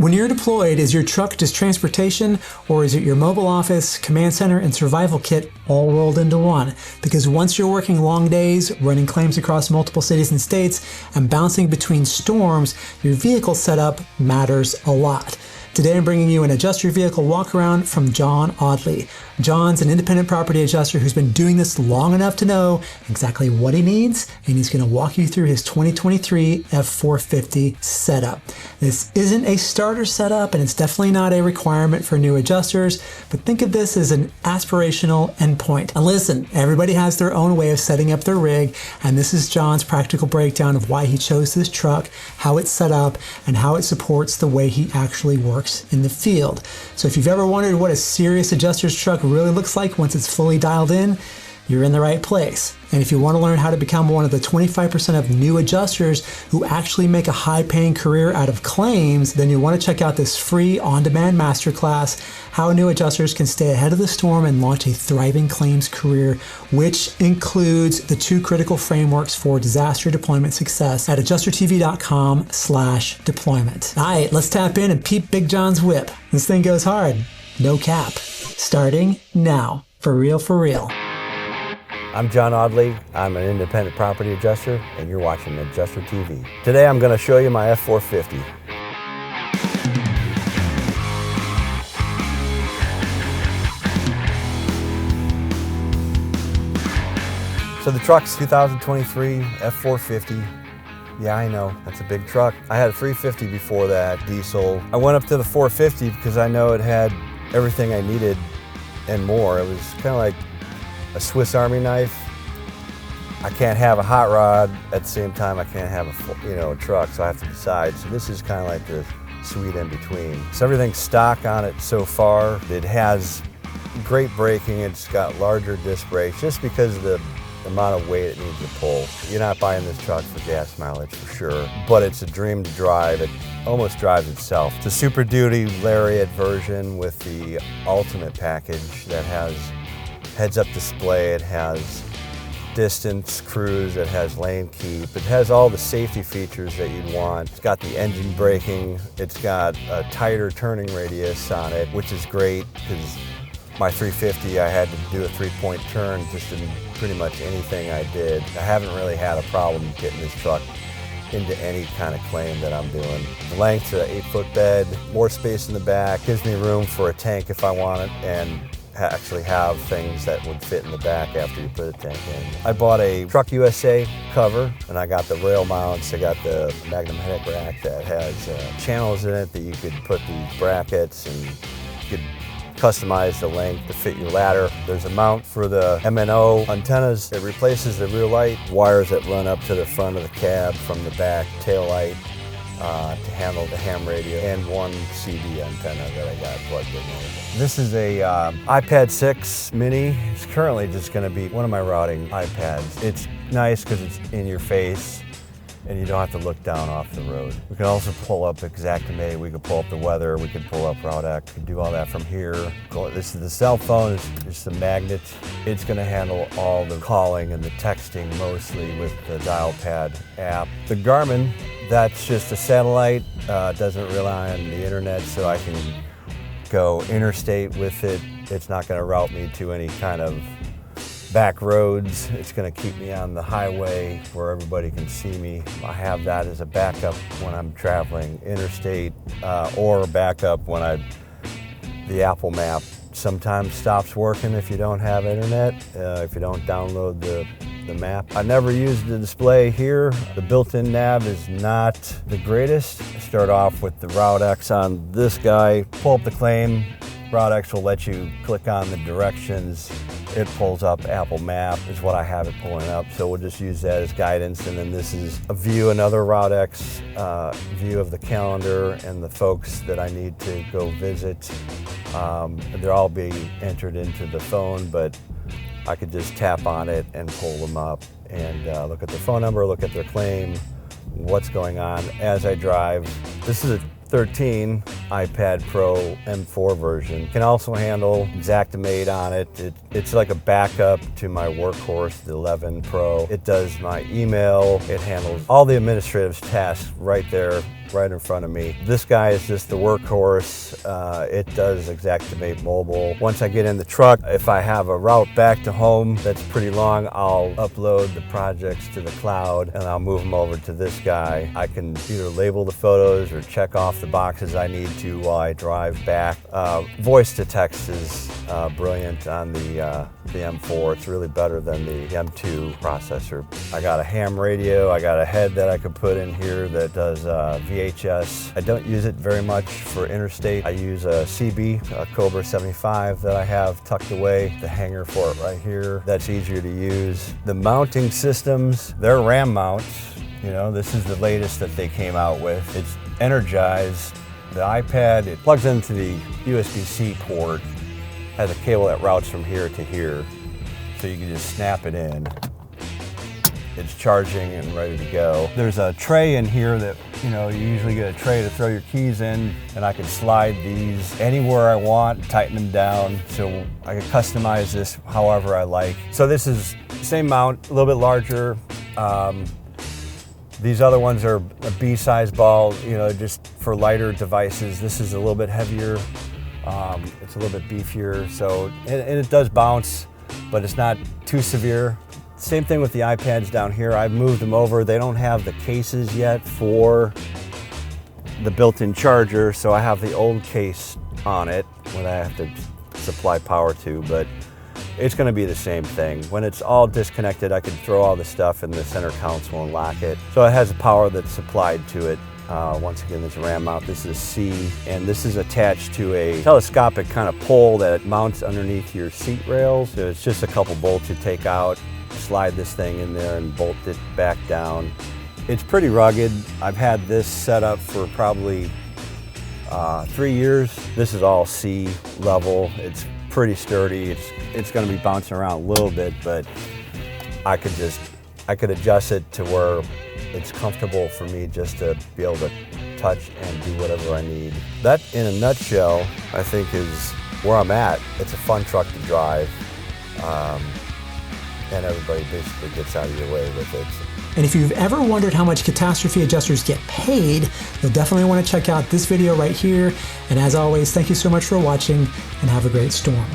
When you're deployed, is your truck just transportation, or is it your mobile office, command center, and survival kit all rolled into one? Because once you're working long days, running claims across multiple cities and states, and bouncing between storms, your vehicle setup matters a lot. Today I'm bringing you an Adjust Your Vehicle walk around from John Audley. John's an independent property adjuster who's been doing this long enough to know exactly what he needs, and he's going to walk you through his 2023 F450 setup. This isn't a starter setup, and it's definitely not a requirement for new adjusters, but think of this as an aspirational endpoint. And listen, everybody has their own way of setting up their rig, and this is John's practical breakdown of why he chose this truck, how it's set up, and how it supports the way he actually works in the field. So if you've ever wondered what a serious adjuster's truck really looks like once it's fully dialed in, you're in the right place. And if you want to learn how to become one of the 25% of new adjusters who actually make a high-paying career out of claims, then you'll want to check out this free on-demand masterclass, How New Adjusters Can Stay Ahead of the Storm and Launch a Thriving Claims Career, which includes the 2 critical frameworks for disaster deployment success at adjustertv.com/deployment. All right, let's tap in and peep Big John's whip. This thing goes hard. No cap. Starting now. For real, for real. I'm John Audley. I'm an independent property adjuster, and you're watching Adjuster TV. Today I'm going to show you my F450. So the truck's 2023 F450. Yeah, I know, that's a big truck. I had a 350 before that, diesel. I went up to the 450 because I know it had everything I needed and more. It was kind of like a Swiss Army knife. I can't have a hot rod at the same time I can't have a truck, so I have to decide. So this is kind of like the sweet in between. So everything's stock on it so far. It has great braking. It's got larger disc brakes just because of the amount of weight it needs to pull. You're not buying this truck for gas mileage for sure, but it's a dream to drive. It almost drives itself. It's a Super Duty Lariat version with the Ultimate package that has heads-up display, it has distance cruise, it has lane keep, it has all the safety features that you'd want. It's got the engine braking, it's got a tighter turning radius on it, which is great because my 350 I had to do a 3-point turn just in pretty much anything I did. I haven't really had a problem getting this truck into any kind of claim that I'm doing. The length's an 8-foot bed, more space in the back, gives me room for a tank if I want it, and actually have things that would fit in the back after you put a tank in. I bought a Truck USA cover, and I got the rail mounts. I got the magnetic rack that has channels in it that you could put these brackets, and you could customize the length to fit your ladder. There's a mount for the MNO antennas. It replaces the rear light, wires that run up to the front of the cab from the back tail light to handle the ham radio, and one CD antenna that I got plugged in there. This is a iPad 6 mini. It's currently just going to be one of my routing iPads. It's nice because it's in your face and you don't have to look down off the road. We can also pull up Xactimate, we can pull up the weather, we can pull up RouteX, we can do all that from here. This is the cell phone, it's just a magnet. It's gonna handle all the calling and the texting mostly with the dial pad app. The Garmin, that's just a satellite, doesn't rely on the internet, so I can go interstate with it. It's not gonna route me to any kind of back roads. It's going to keep me on the highway where everybody can see me. I have that as a backup when I'm traveling interstate, or backup when the Apple Map sometimes stops working if you don't have internet, if you don't download the map. I never used the display here. The built-in nav is not the greatest. Start off with the RouteX on this guy, pull up the claim. RouteX will let you click on the directions. It pulls up Apple Map is what I have it pulling up, so we'll just use that as guidance. And then this is a view, another RouteX view of the calendar and the folks that I need to go visit. They'll all be entered into the phone, but I could just tap on it and pull them up and look at their phone number, look at their claim, what's going on as I drive. This is a 13 iPad Pro M4 version. Can also handle Xactimate on it. It's like a backup to my workhorse, the 11 Pro. It does my email. It handles all the administrative tasks right there right in front of me. This guy is just the workhorse. It does Xactimate mobile. Once I get in the truck, if I have a route back to home that's pretty long, I'll upload the projects to the cloud and I'll move them over to this guy. I can either label the photos or check off the boxes I need to while I drive back. Voice to text is brilliant on the M4. It's really better than the M2 processor. I got a ham radio. I got a head that I could put in here that does VHS. I don't use it very much for interstate. I use a CB, a Cobra 75 that I have tucked away. The hanger for it right here. That's easier to use. The mounting systems, they're RAM mounts. You know, this is the latest that they came out with. It's energized. The iPad, it plugs into the USB-C port, has a cable that routes from here to here, so you can just snap it in. It's charging and ready to go. There's a tray in here that, you know, you usually get a tray to throw your keys in, and I can slide these anywhere I want, tighten them down, so I can customize this however I like. So this is the same mount, a little bit larger. These other ones are a B-size ball, you know, just for lighter devices. This is a little bit heavier. It's a little bit beefier, so, and it does bounce, but it's not too severe. Same thing with the iPads down here. I've moved them over. They don't have the cases yet for the built-in charger, so I have the old case on it when I have to supply power to, but it's going to be the same thing. When it's all disconnected, I can throw all the stuff in the center console and lock it. So it has the power that's supplied to it. Once again, there's a RAM mount. This is C, and this is attached to a telescopic kind of pole that mounts underneath your seat rails. So it's just a couple bolts you take out, slide this thing in there and bolt it back down. It's pretty rugged. I've had this set up for probably 3 years. This is all C level. It's pretty sturdy. It's going to be bouncing around a little bit, but I could adjust it to where it's comfortable for me just to be able to touch and do whatever I need. That, in a nutshell, I think is where I'm at. It's a fun truck to drive, and everybody basically gets out of your way with it. And if you've ever wondered how much catastrophe adjusters get paid, you'll definitely want to check out this video right here. And as always, thank you so much for watching, and have a great storm.